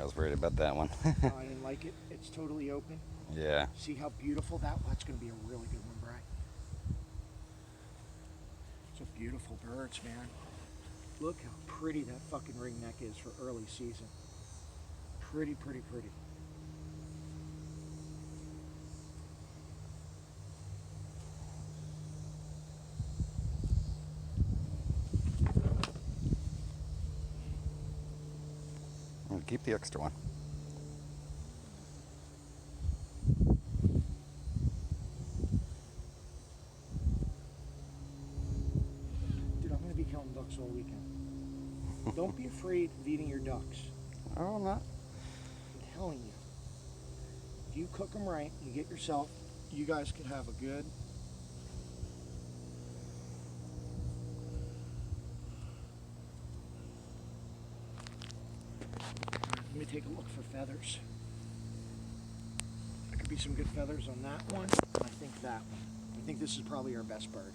was worried about that one. I didn't like it. It's totally open. Yeah. See how beautiful that's going to be a really good one, Bry. It's a beautiful birds, man. Look how pretty that fucking ringneck is for early season. Pretty, pretty, pretty. I'll keep the extra one. Dude, I'm going to be killing ducks all weekend. Don't be afraid of eating your ducks. Oh, I'm not. I'm telling you. If you cook them right, you get yourself, you guys could have a good. Let me take a look for feathers. There could be some good feathers on that one, and I think that one. I think this is probably our best bird.